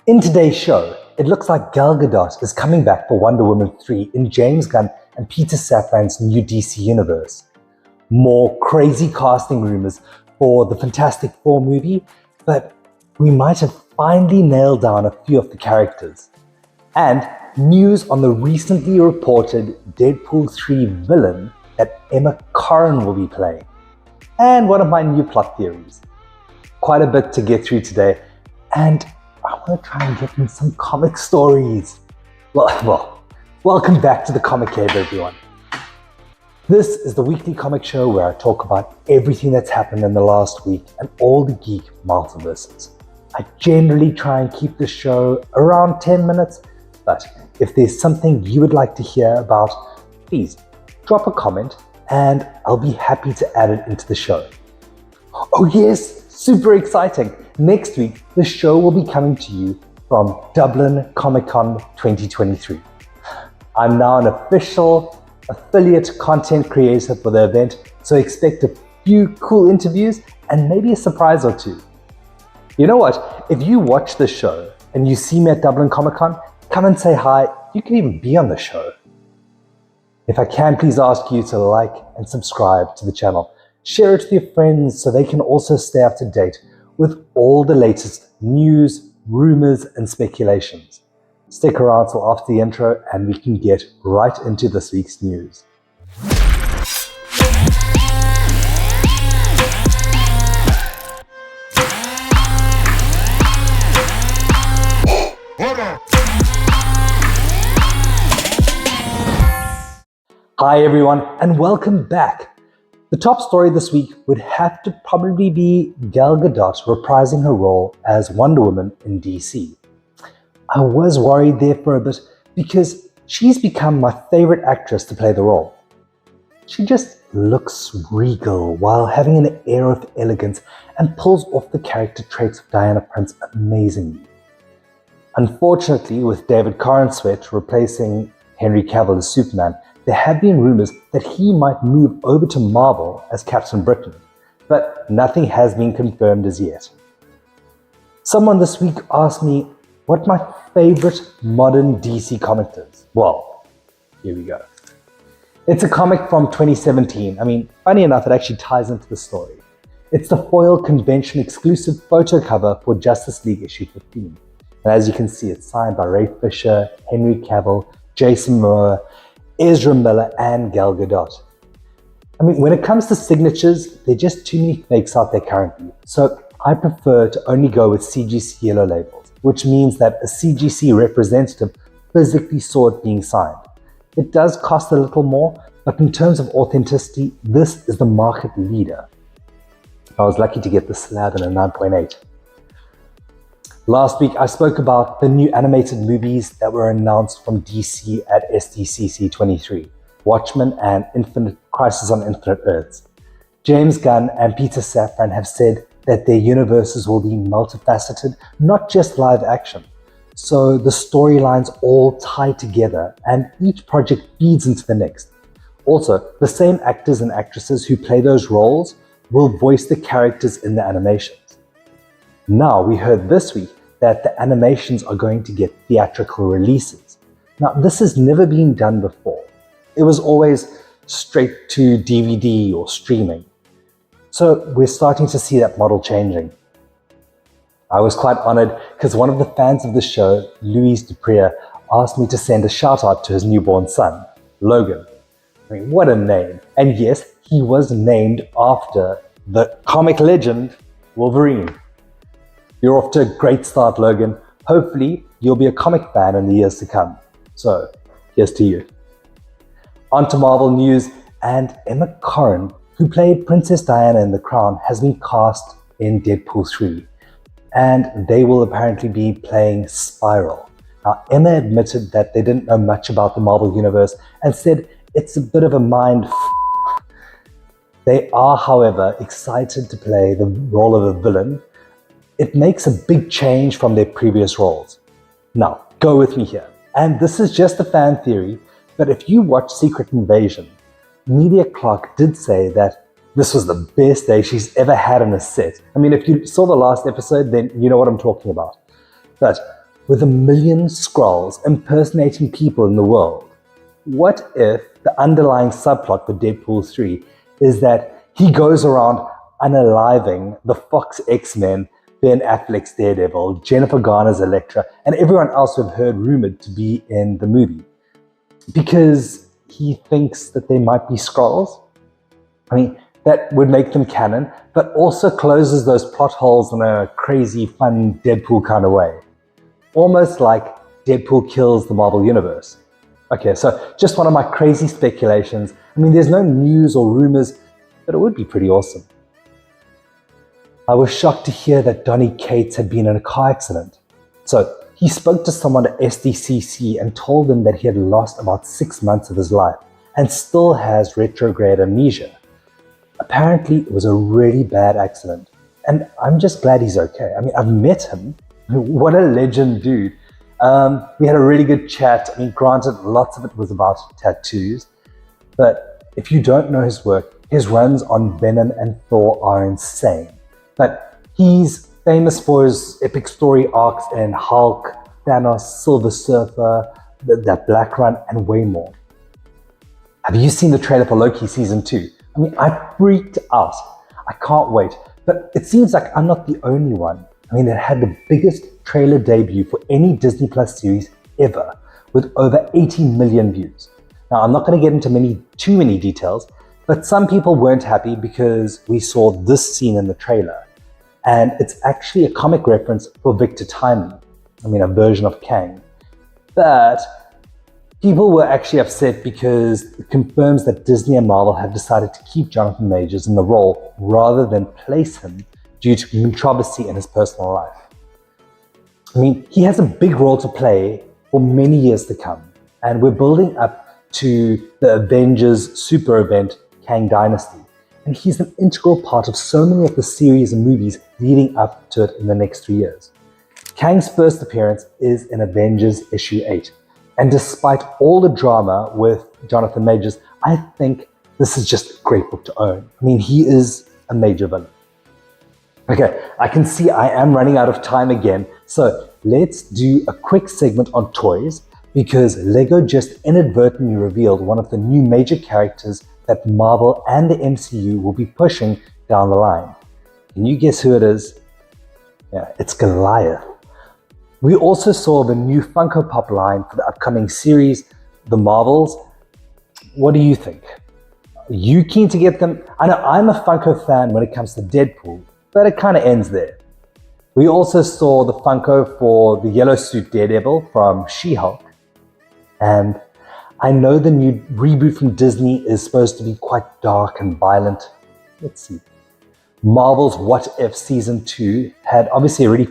In today's show, it looks like Gal Gadot is coming back for Wonder Woman 3 in James Gunn and Peter Safran's new DC universe. More crazy casting rumors for the Fantastic Four movie, but we might have finally nailed down a few of the characters. And news on the recently reported Deadpool 3 villain that Emma Corrin will be playing. And one of my new plot theories. Quite a bit to get through today, and I want to try and get in some comic stories. Well, welcome back to the Comic Cave, everyone. This is the weekly comic show where I talk about everything that's happened in the last week and all the geek multiverses. I generally try and keep the show around 10 minutes, but if there's something you would like to hear about, please drop a comment and I'll be happy to add it into the show. Oh yes, super exciting! Next week, the show will be coming to you from Dublin Comic Con 2023. I'm now an official affiliate content creator for the event, so expect a few cool interviews and maybe a surprise or two. You know what? If you watch the show and you see me at Dublin Comic Con, come and say hi. You can even be on the show. If I can, please ask you to like and subscribe to the channel. Share it with your friends so they can also stay up to date with all the latest news, rumors, and speculations. Stick around till after the intro and we can get right into this week's news. Hi everyone, and welcome back. The top story this week would have to probably be Gal Gadot reprising her role as Wonder Woman in DC. I was worried there for a bit because she's become my favorite actress to play the role. She just looks regal while having an air of elegance and pulls off the character traits of Diana Prince amazingly. Unfortunately, with David Corenswet replacing Henry Cavill as Superman, there have been rumors that he might move over to Marvel as Captain Britain, but nothing has been confirmed as yet. Someone this week asked me what my favorite modern DC comic is. Well, here we go. It's a comic from 2017. Funny enough, it actually ties into the story. It's the Foil Convention exclusive photo cover for Justice League issue 15. And as you can see, it's signed by Ray Fisher, Henry Cavill, Jason Moore, Ezra Miller, and Gal Gadot. When it comes to signatures, there are just too many fakes out there currently. So I prefer to only go with CGC yellow labels, which means that a CGC representative physically saw it being signed. It does cost a little more, but in terms of authenticity, this is the market leader. I was lucky to get the slab in a 9.8. Last week, I spoke about the new animated movies that were announced from DC at SDCC 23, Watchmen and Crisis on Infinite Earths. James Gunn and Peter Safran have said that their universes will be multifaceted, not just live action. So the storylines all tie together and each project feeds into the next. Also, the same actors and actresses who play those roles will voice the characters in the animations. Now, we heard this week that the animations are going to get theatrical releases. Now, this has never been done before. It was always straight to DVD or streaming. So we're starting to see that model changing. I was quite honored because one of the fans of the show, Louise Dupree, asked me to send a shout out to his newborn son, Logan. What a name. And yes, he was named after the comic legend Wolverine. You're off to a great start, Logan. Hopefully, you'll be a comic fan in the years to come. So, here's to you. On to Marvel news, and Emma Corrin, who played Princess Diana in The Crown, has been cast in Deadpool 3. And they will apparently be playing Spiral. Now, Emma admitted that they didn't know much about the Marvel Universe and said it's a bit of a mind f***. They are, however, excited to play the role of a villain. It makes a big change from their previous roles. Now, go with me here. And this is just a fan theory, but if you watch Secret Invasion, Emilia Clarke did say that this was the best day she's ever had on a set. If you saw the last episode, then you know what I'm talking about. But with 1,000,000 Skrulls impersonating people in the world. What if the underlying subplot for Deadpool 3 is that he goes around unaliving the Fox X-Men, Ben Affleck's Daredevil, Jennifer Garner's Elektra, and everyone else we've heard rumored to be in the movie? Because he thinks that they might be Skrulls? I mean, that would make them canon, but also closes those plot holes in a crazy, fun Deadpool kind of way. Almost like Deadpool kills the Marvel Universe. Okay, so just one of my crazy speculations. I mean, there's no news or rumors, but it would be pretty awesome. I was shocked to hear that Donny Cates had been in a car accident. So he spoke to someone at SDCC and told them that he had lost about 6 months of his life and still has retrograde amnesia. Apparently, it was a really bad accident, and I'm just glad he's okay. I mean, I've met him. What a legend, dude. We had a really good chat. I mean, granted, lots of it was about tattoos, but if you don't know his work, his runs on Venom and Thor are insane. But he's famous for his epic story arcs in Hulk, Thanos, Silver Surfer, that Black Run, and way more. Have you seen the trailer for Loki Season 2? I mean, I freaked out. I can't wait. But it seems like I'm not the only one. I mean, it had the biggest trailer debut for any Disney Plus series ever, with over 80 million views. Now, I'm not going to get into too many details, but some people weren't happy because we saw this scene in the trailer. And it's actually a comic reference for Victor Timely. I mean, a version of Kang. But people were actually upset because it confirms that Disney and Marvel have decided to keep Jonathan Majors in the role rather than place him due to controversy in his personal life. I mean, he has a big role to play for many years to come, and we're building up to the Avengers super event, Kang Dynasty, and he's an integral part of so many of the series and movies leading up to it in the next 3 years. Kang's first appearance is in Avengers issue 8, and despite all the drama with Jonathan Majors, I think this is just a great book to own. I mean, he is a major villain. Okay, I can see I am running out of time again, so let's do a quick segment on toys, because Lego just inadvertently revealed one of the new major characters that Marvel and the MCU will be pushing down the line. Can you guess who it is? Yeah, it's Goliath. We also saw the new Funko Pop line for the upcoming series, The Marvels. What do you think? Are you keen to get them? I know I'm a Funko fan when it comes to Deadpool, but it kind of ends there. We also saw the Funko for the yellow suit Daredevil from She-Hulk. And I know the new reboot from Disney is supposed to be quite dark and violent. Let's see. Marvel's What If Season 2 had obviously already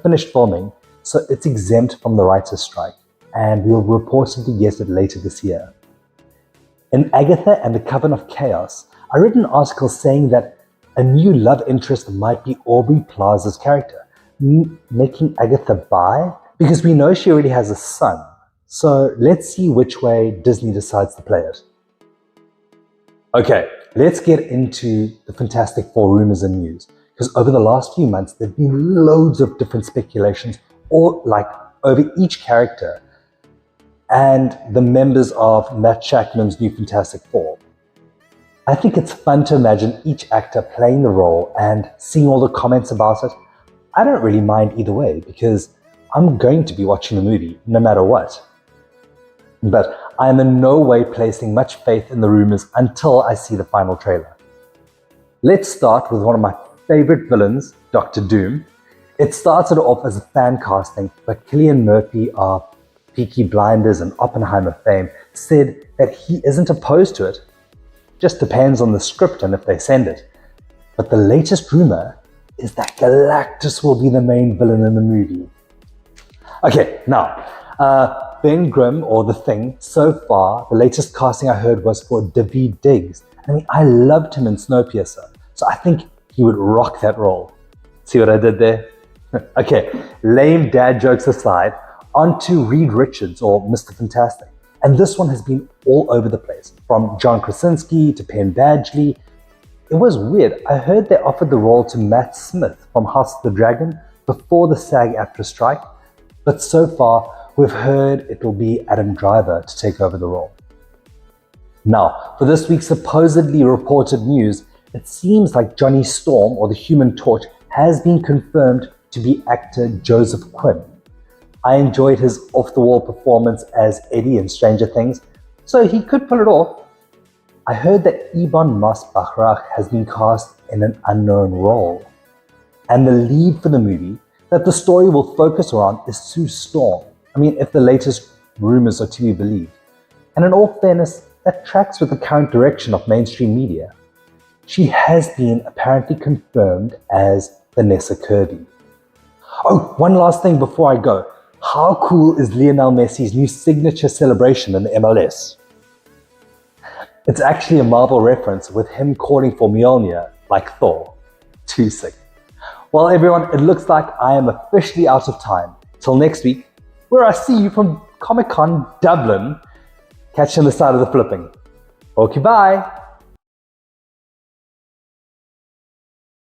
finished filming, so it's exempt from the writer's strike, and we'll reportedly get it later this year. In Agatha and the Coven of Chaos, I read an article saying that a new love interest might be Aubrey Plaza's character, making Agatha bi, because we know she already has a son. So let's see which way Disney decides to play it. Okay, let's get into the Fantastic Four rumors and news, because over the last few months, there have been loads of different speculations over each character and the members of Matt Shakman's new Fantastic Four. I think it's fun to imagine each actor playing the role and seeing all the comments about it. I don't really mind either way because I'm going to be watching the movie no matter what. But I am in no way placing much faith in the rumors until I see the final trailer. Let's start with one of my favorite villains, Dr. Doom. It started off as a fan casting, but Cillian Murphy of Peaky Blinders and Oppenheimer fame said that he isn't opposed to it. Just depends on the script and if they send it. But the latest rumor is that Galactus will be the main villain in the movie. Okay, now, Ben Grimm, or The Thing, so far, the latest casting I heard was for Daveed Diggs. I mean, I loved him in Snowpiercer, so I think he would rock that role. See what I did there? Okay, lame dad jokes aside, on to Reed Richards, or Mr. Fantastic. And this one has been all over the place, from John Krasinski to Penn Badgley. It was weird. I heard they offered the role to Matt Smith from House of the Dragon before the SAG-AFTRA strike, but so far we've heard it will be Adam Driver to take over the role. Now, for this week's supposedly reported news, it seems like Johnny Storm, or the Human Torch, has been confirmed to be actor Joseph Quinn. I enjoyed his off-the-wall performance as Eddie in Stranger Things, so he could pull it off. I heard that Ibn Mas-Bakhrach has been cast in an unknown role. And the lead for the movie that the story will focus around is Sue Storm. I mean, if the latest rumors are to be believed. And in all fairness, that tracks with the current direction of mainstream media. She has been apparently confirmed as Vanessa Kirby. Oh, one last thing before I go. How cool is Lionel Messi's new signature celebration in the MLS? It's actually a Marvel reference with him calling for Mjolnir like Thor. Too sick. Well, everyone, it looks like I am officially out of time. Till next week, where I see you from Comic-Con Dublin. Catch you on the side of the flipping. Okay, bye.